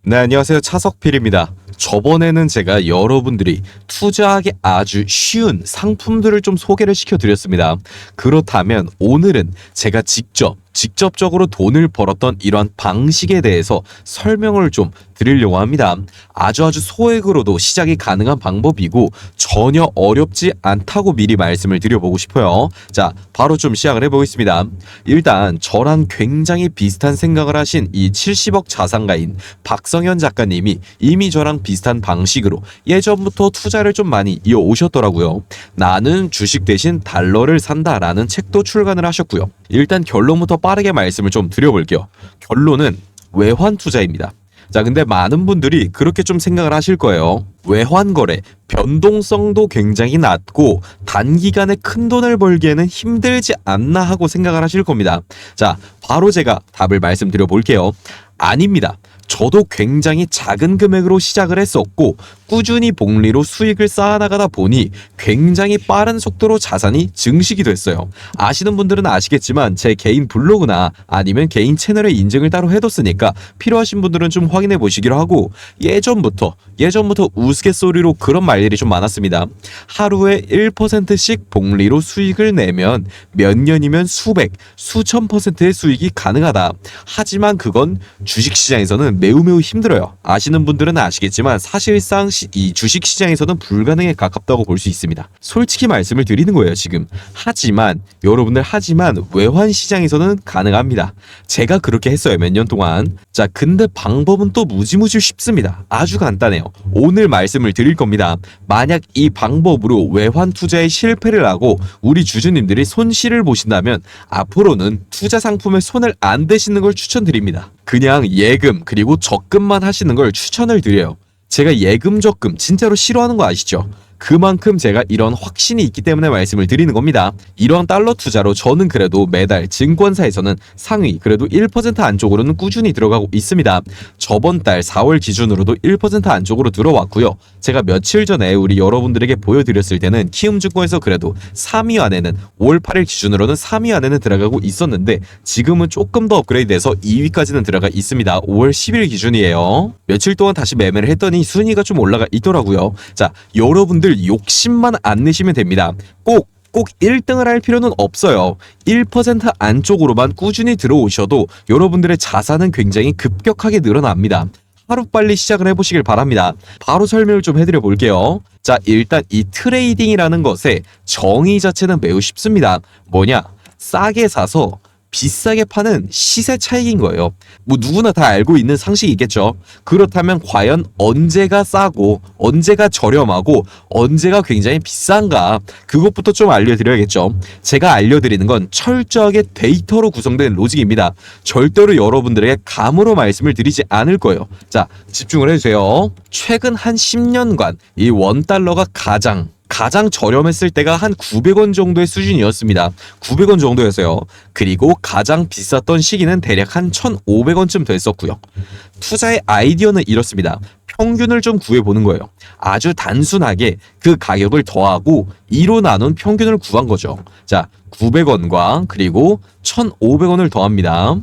네, 안녕하세요. 차석필입니다. 저번에는 제가 여러분들이 투자하기 아주 쉬운 상품들을 좀 소개를 시켜드렸습니다. 그렇다면 오늘은 제가 직접적으로 돈을 벌었던 이러한 방식에 대해서 설명을 좀 드리려고 합니다. 아주 소액으로도 시작이 가능한 방법이고 전혀 어렵지 않다고 미리 말씀을 드려보고 싶어요. 자, 바로 좀 시작을 해보겠습니다. 일단 저랑 굉장히 비슷한 생각을 하신 이 70억 자산가인 박성현 작가님이 이미 저랑 비슷한 방식으로 예전부터 투자를 좀 많이 이어오셨더라고요. 나는 주식 대신 달러를 산다라는 책도 출간을 하셨고요. 일단 결론부터 빠르게 말씀을 좀 드려볼게요. 결론은 외환 투자입니다. 자, 근데 많은 분들이 그렇게 좀 생각을 하실 거예요. 외환 거래, 변동성도 굉장히 낮고 단기간에 큰 돈을 벌기에는 힘들지 않나 하고 생각을 하실 겁니다. 자, 바로 제가 답을 말씀드려 볼게요. 아닙니다. 저도 굉장히 작은 금액으로 시작을 했었고 꾸준히 복리로 수익을 쌓아나가다 보니 굉장히 빠른 속도로 자산이 증식이 됐어요. 아시는 분들은 아시겠지만 제 개인 블로그나 아니면 개인 채널에 인증을 따로 해뒀으니까 필요하신 분들은 좀 확인해 보시기로 하고 예전부터 우스갯소리로 그런 말들이 좀 많았습니다. 하루에 1%씩 복리로 수익을 내면 몇 년이면 수천 %의 수익이 가능하다. 하지만 그건 주식시장에서는 매우 힘들어요. 아시는 분들은 아시겠지만 사실상 이 주식시장에서는 불가능에 가깝다고 볼 수 있습니다. 솔직히 말씀을 드리는 거예요, 지금. 하지만 외환시장에서는 가능합니다. 제가 그렇게 했어요, 몇 년 동안. 자, 근데 방법은 또 무지무지 쉽습니다. 아주 간단해요. 오늘 말씀을 드릴 겁니다. 만약 이 방법으로 외환 투자에 실패를 하고 우리 주주님들이 손실을 보신다면 앞으로는 투자 상품에 손을 안 대시는 걸 추천드립니다. 그냥 예금 그리고 적금만 하시는 걸 추천을 드려요. 제가 예금 적금 진짜로 싫어하는 거 아시죠? 그만큼 제가 이런 확신이 있기 때문에 말씀을 드리는 겁니다. 이런 달러 투자로 저는 그래도 매달 증권사에서는 상위 그래도 1% 안쪽으로는 꾸준히 들어가고 있습니다. 저번 달 4월 기준으로도 1% 안쪽으로 들어왔고요. 제가 며칠 전에 우리 여러분들에게 보여드렸을 때는 키움증권에서 그래도 3위 안에는 5월 8일 기준으로는 3위 안에는 들어가고 있었는데 지금은 조금 더 업그레이드돼서 2위까지는 들어가 있습니다. 5월 10일 기준이에요. 며칠 동안 다시 매매를 했더니 순위가 좀 올라가 있더라고요. 자, 여러분들 욕심만 안 내시면 됩니다. 꼭 1등을 할 필요는 없어요. 1% 안쪽으로만 꾸준히 들어오셔도 여러분들의 자산은 굉장히 급격하게 늘어납니다. 하루빨리 시작을 해보시길 바랍니다. 바로 설명을 좀 해드려 볼게요. 자, 일단 이 트레이딩이라는 것의 정의 자체는 매우 쉽습니다. 뭐냐? 싸게 사서 비싸게 파는 시세 차익인 거예요. 뭐 누구나 다 알고 있는 상식이겠죠. 그렇다면 과연 언제가 싸고 언제가 저렴하고 언제가 굉장히 비싼가, 그것부터 좀 알려드려야겠죠. 제가 알려드리는 건 철저하게 데이터로 구성된 로직입니다. 절대로 여러분들에게 감으로 말씀을 드리지 않을 거예요. 자, 집중을 해주세요. 최근 한 10년간 이 원달러가 가장 저렴했을 때가 한 900원 정도의 수준이었습니다. 900원 정도였어요. 그리고 가장 비쌌던 시기는 대략 한 1,500원쯤 됐었고요. 투자의 아이디어는 이렇습니다. 평균을 좀 구해보는 거예요. 아주 단순하게 그 가격을 더하고 2로 나눈 평균을 구한 거죠. 자, 900원과 그리고 1,500원을 더합니다.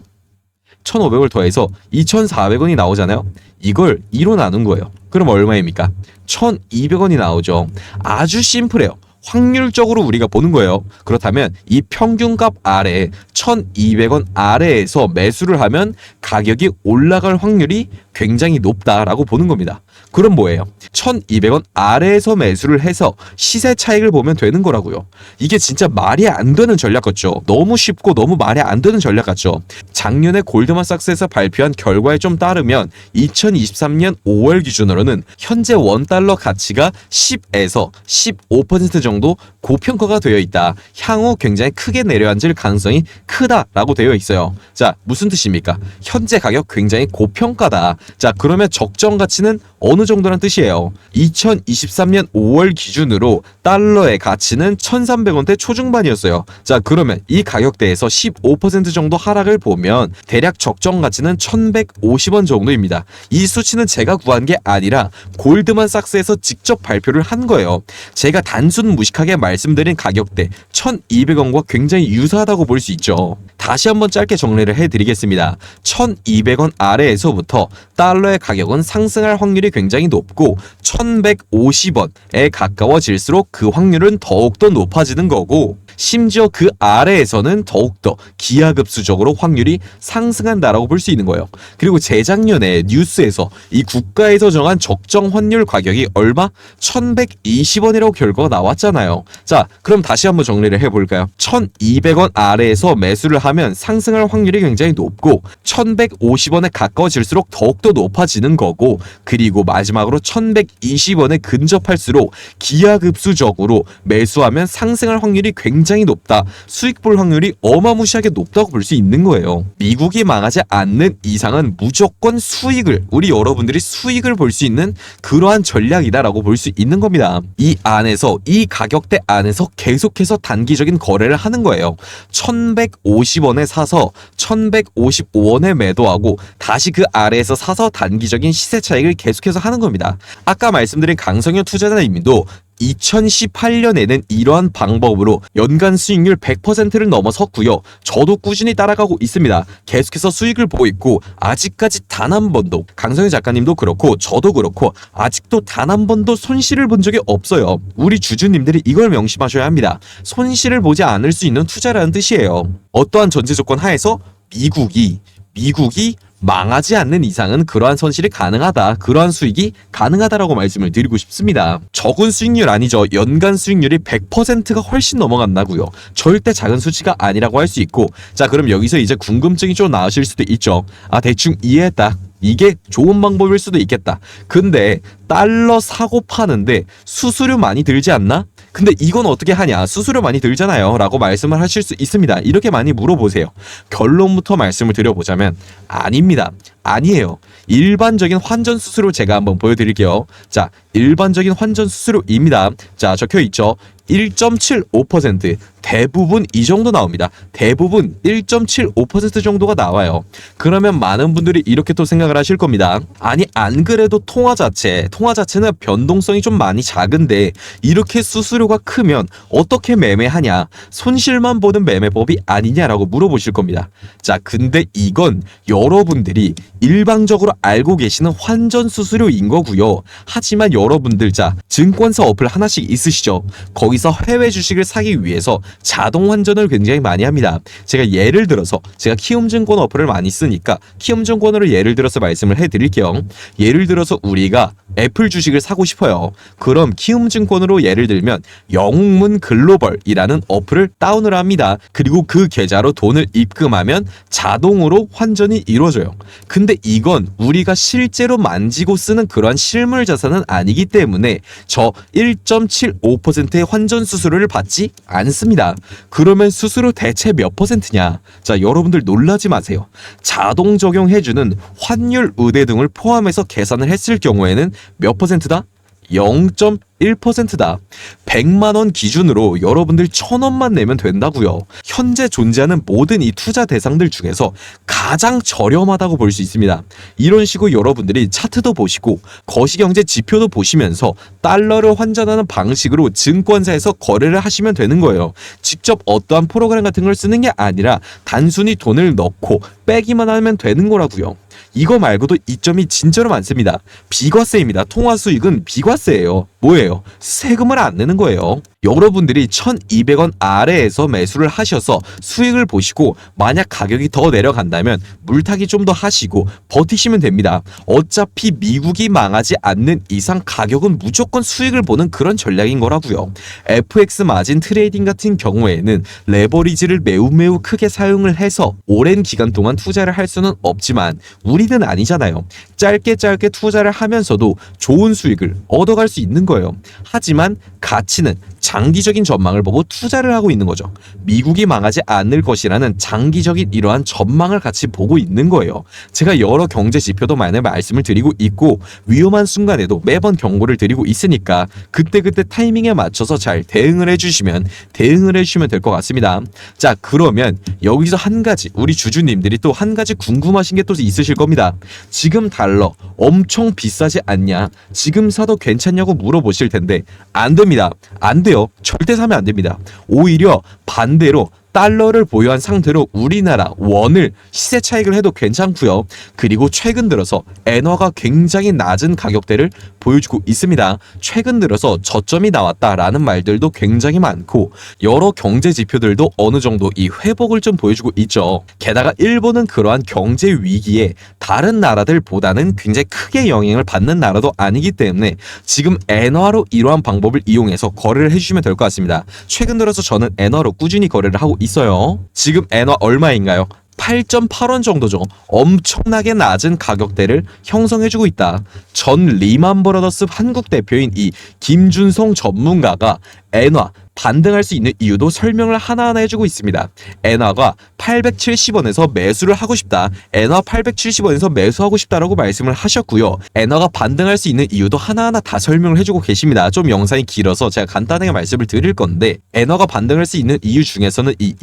1,500을 더해서 2,400원이 나오잖아요. 이걸 2로 나눈 거예요. 그럼 얼마입니까? 1,200원이 나오죠. 아주 심플해요. 확률적으로 우리가 보는 거예요. 그렇다면 이 평균값 아래 1,200원 아래에서 매수를 하면 가격이 올라갈 확률이 굉장히 높다라고 보는 겁니다. 그럼 뭐예요? 1,200원 아래에서 매수를 해서 시세 차익을 보면 되는 거라고요. 이게 진짜 말이 안 되는 전략 같죠? 너무 쉽고 너무 말이 안 되는 전략 같죠? 작년에 골드만삭스에서 발표한 결과에 좀 따르면 2023년 5월 기준으로는 현재 원달러 가치가 10에서 15% 정도 고평가가 되어 있다. 향후 굉장히 크게 내려앉을 가능성이 크다라고 되어 있어요. 자, 무슨 뜻입니까? 현재 가격 굉장히 고평가다. 자, 그러면 적정 가치는 어느 정도란 뜻이에요? 2023년 5월 기준으로 달러의 가치는 1,300원대 초중반이었어요. 자, 그러면 이 가격대에서 15% 정도 하락을 보면 대략 적정 가치는 1,150원 정도입니다. 이 수치는 제가 구한 게 아니라 골드만삭스에서 직접 발표를 한 거예요. 제가 단순 무식하게 말씀드린 가격대 1,200원과 굉장히 유사하다고 볼 수 있죠. 거죠. 다시 한번 짧게 정리를 해드리겠습니다. 1200원 아래에서부터 달러의 가격은 상승할 확률이 굉장히 높고 1150원에 가까워질수록 그 확률은 더욱더 높아지는 거고, 심지어 그 아래에서는 더욱더 기하급수적으로 확률이 상승한다라고 볼 수 있는 거예요. 그리고 재작년에 뉴스에서 이 국가에서 정한 적정 환율 가격이 얼마? 1120원이라고 결과가 나왔잖아요. 자, 그럼 다시 한번 정리를 해볼까요? 1200원 아래에서 매수를 하면 상승할 확률이 굉장히 높고 1150원에 가까워질수록 더욱더 높아지는 거고, 그리고 마지막으로 1120원에 근접할수록 기하급수적으로 매수하면 상승할 확률이 굉장히 높다. 수익 볼 확률이 어마무시하게 높다고 볼 수 있는 거예요. 미국이 망하지 않는 이상은 무조건 수익을, 우리 여러분들이 수익을 볼 수 있는 그러한 전략이다라고 볼 수 있는 겁니다. 이 안에서, 이 가격대 안에서 계속해서 단기적인 거래를 하는 거예요. 1150원에 사서 1155원에 매도하고 다시 그 아래에서 사서 단기적인 시세 차익을 계속해서 하는 겁니다. 아까 말씀드린 강성현 투자자님도 2018년에는 이러한 방법으로 연간 수익률 100%를 넘어섰고요. 저도 꾸준히 따라가고 있습니다. 계속해서 수익을 보고 있고, 아직까지 단 한 번도, 강성현 작가님도 그렇고 저도 그렇고 아직도 단 한 번도 손실을 본 적이 없어요. 우리 주주님들이 이걸 명심하셔야 합니다. 손실을 보지 않을 수 있는 투자라는 뜻이에요. 어떠한 전제 조건 하에서 미국이 망하지 않는 이상은 그러한 손실이 가능하다, 그러한 수익이 가능하다라고 말씀을 드리고 싶습니다. 적은 수익률 아니죠. 연간 수익률이 100%가 훨씬 넘어간다고요. 절대 작은 수치가 아니라고 할 수 있고, 자, 그럼 여기서 이제 궁금증이 좀 나으실 수도 있죠. 아, 대충 이해했다. 이게 좋은 방법일 수도 있겠다. 근데 달러 사고 파는데 수수료 많이 들지 않나? 근데 이건 어떻게 하냐? 수수료 많이 들잖아요 라고 말씀을 하실 수 있습니다. 이렇게 많이 물어보세요. 결론부터 말씀을 드려보자면 아닙니다. 아니에요. 일반적인 환전 수수료 제가 한번 보여드릴게요. 자, 일반적인 환전 수수료입니다. 자, 적혀있죠. 1.75%, 대부분 이 정도 나옵니다. 대부분 1.75% 정도가 나와요. 그러면 많은 분들이 이렇게 또 생각을 하실 겁니다. 아니, 안 그래도 통화 자체는 변동성이 좀 많이 작은데 이렇게 수수료가 크면 어떻게 매매하냐, 손실만 보는 매매법이 아니냐라고 물어보실 겁니다. 자, 근데 이건 여러분들이 일방적으로 알고 계시는 환전 수수료인 거고요. 하지만 여러분들, 자, 증권사 어플 하나씩 있으시죠? 거기서 해외 주식을 사기 위해서 자동 환전을 굉장히 많이 합니다. 제가 예를 들어서, 제가 키움증권 어플을 많이 쓰니까 키움증권으로 예를 들어서 말씀을 해드릴게요. 예를 들어서 우리가 애플 주식을 사고 싶어요. 그럼 키움증권으로 예를 들면 영웅문 글로벌이라는 어플을 다운을 합니다. 그리고 그 계좌로 돈을 입금하면 자동으로 환전이 이루어져요. 근데 이건 우리가 실제로 만지고 쓰는 그러한 실물 자산은 아니기 때문에 저 1.75%의 환전 수수료를 받지 않습니다. 그러면 수수료 대체 몇 %냐? 자, 여러분들 놀라지 마세요. 자동 적용해주는 환율 의대 등을 포함해서 계산을 했을 경우에는 몇 %다? 0.1%다. 100만원 기준으로 여러분들 1000원만 내면 된다고요. 현재 존재하는 모든 이 투자 대상들 중에서 가장 저렴하다고 볼 수 있습니다. 이런 식으로 여러분들이 차트도 보시고 거시경제 지표도 보시면서 달러를 환전하는 방식으로 증권사에서 거래를 하시면 되는 거예요. 직접 어떠한 프로그램 같은 걸 쓰는 게 아니라 단순히 돈을 넣고 빼기만 하면 되는 거라고요. 이거 말고도 이점이 진짜로 많습니다. 비과세입니다. 통화 수익은 비과세예요. 뭐예요? 세금을 안 내는 거예요. 여러분들이 1200원 아래에서 매수를 하셔서 수익을 보시고 만약 가격이 더 내려간다면 물타기 좀 더 하시고 버티시면 됩니다. 어차피 미국이 망하지 않는 이상 가격은 무조건 수익을 보는 그런 전략인 거라고요. FX 마진 트레이딩 같은 경우에는 레버리지를 매우 크게 사용을 해서 오랜 기간 동안 투자를 할 수는 없지만 우리는 아니잖아요. 짧게 투자를 하면서도 좋은 수익을 얻어갈 수 있는 거예요. 하지만 가치는 장기적인 전망을 보고 투자를 하고 있는 거죠. 미국이 망하지 않을 것이라는 장기적인 이러한 전망을 같이 보고 있는 거예요. 제가 여러 경제 지표도 많이 말씀을 드리고 있고 위험한 순간에도 매번 경고를 드리고 있으니까 그때그때 타이밍에 맞춰서 잘 대응을 해주시면 될 것 같습니다. 자, 그러면 여기서 한 가지, 우리 주주님들이 또 한 가지 궁금하신 게 또 있으실 겁니다. 지금 달러 엄청 비싸지 않냐? 지금 사도 괜찮냐고 물어보실 텐데 안 됩니다. 안 돼요. 절대 사면 안 됩니다. 오히려 반대로 달러를 보유한 상태로 우리나라 원을 시세 차익을 해도 괜찮고요. 그리고 최근 들어서 엔화가 굉장히 낮은 가격대를 보여주고 있습니다. 최근 들어서 저점이 나왔다라는 말들도 굉장히 많고 여러 경제 지표들도 어느 정도 이 회복을 좀 보여주고 있죠. 게다가 일본은 그러한 경제 위기에 다른 나라들보다는 굉장히 크게 영향을 받는 나라도 아니기 때문에 지금 엔화로 이러한 방법을 이용해서 거래를 해주시면 될 것 같습니다. 최근 들어서 저는 엔화로 꾸준히 거래를 하고 있어요. 지금 엔화 얼마인가요? 8.8원 정도죠. 엄청나게 낮은 가격대를 형성해주고 있다. 전 리만 브라더스 한국 대표인 이 김준성 전문가가 엔화 반등할 수 있는 이유도 설명을 하나하나 해주고 있습니다. 엔화가 870원에서 매수를 하고 싶다. 엔화 870원에서 매수하고 싶다라고 말씀을 하셨고요. 엔화가 반등할 수 있는 이유도 하나하나 다 설명을 해주고 계십니다. 좀 영상이 길어서 제가 간단하게 말씀을 드릴 건데 엔화가 반등할 수 있는 이유 중에서는 이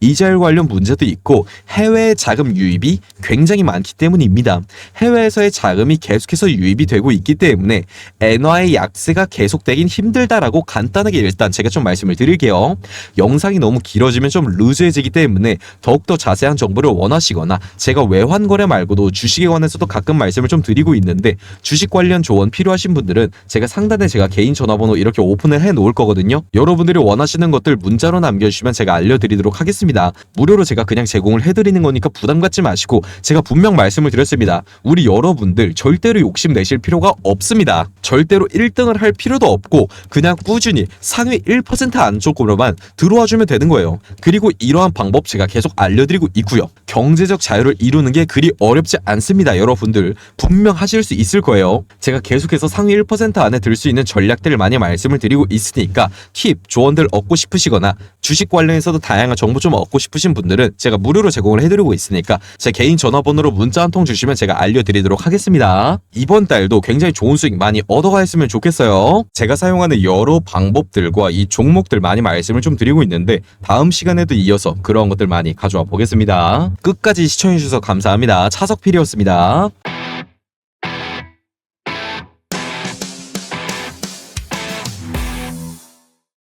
이자율 관련 문제도 있고 해외 자금 유입이 굉장히 많기 때문입니다. 해외에서의 자금이 계속해서 유입이 되고 있기 때문에 엔화의 약세가 계속되긴 힘들다라고 간단하게 일단 제가 좀 말씀을 드릴게요. 영상이 너무 길어지면 좀 루즈해지기 때문에 더욱더 자세한 정보를 원하시거나 제가 외환 거래 말고도 주식에 관해서도 가끔 말씀을 좀 드리고 있는데 주식 관련 조언 필요하신 분들은 제가 상단에 제가 개인 전화번호 이렇게 오픈을 해 놓을 거거든요. 여러분들이 원하시는 것들 문자로 남겨주시면 제가 알려드리도록 하겠습니다. 무료로 제가 그냥 제공을 해드리는 거니까 부담 갖지 마시고 제가 분명 말씀을 드렸습니다. 우리 여러분들 절대로 욕심내실 필요가 없습니다. 절대로 1등을 할 필요도 없고 그냥 꾸준히 상위 1% 안쪽으로만 들어와주면 되는 거예요. 그리고 이러한 방법 제가 계속 알려드리고 있고요. 경제적 자유를 이루는 게 그리 어렵지 않습니다. 여러분들 분명 하실 수 있을 거예요. 제가 계속해서 상위 1% 안에 들 수 있는 전략들을 많이 말씀을 드리고 있으니까 팁, 조언들 얻고 싶으시거나 주식 관련해서도 다양한 정보 좀 얻고 싶으신 분들은 제가 무료로 제공을 해드리고 있으니까 제 개인 전화번호로 문자 한 통 주시면 제가 알려드리도록 하겠습니다. 이번 달도 굉장히 좋은 수익 많이 얻어가셨으면 좋겠어요. 제가 사용하는 여러 방법들과 이 종목들 많이 말씀을 좀 드리고 있는데 다음 시간에도 이어서 그런 것들 많이 가져와 보겠습니다. 끝까지 시청해주셔서 감사합니다. 차석필이었습니다.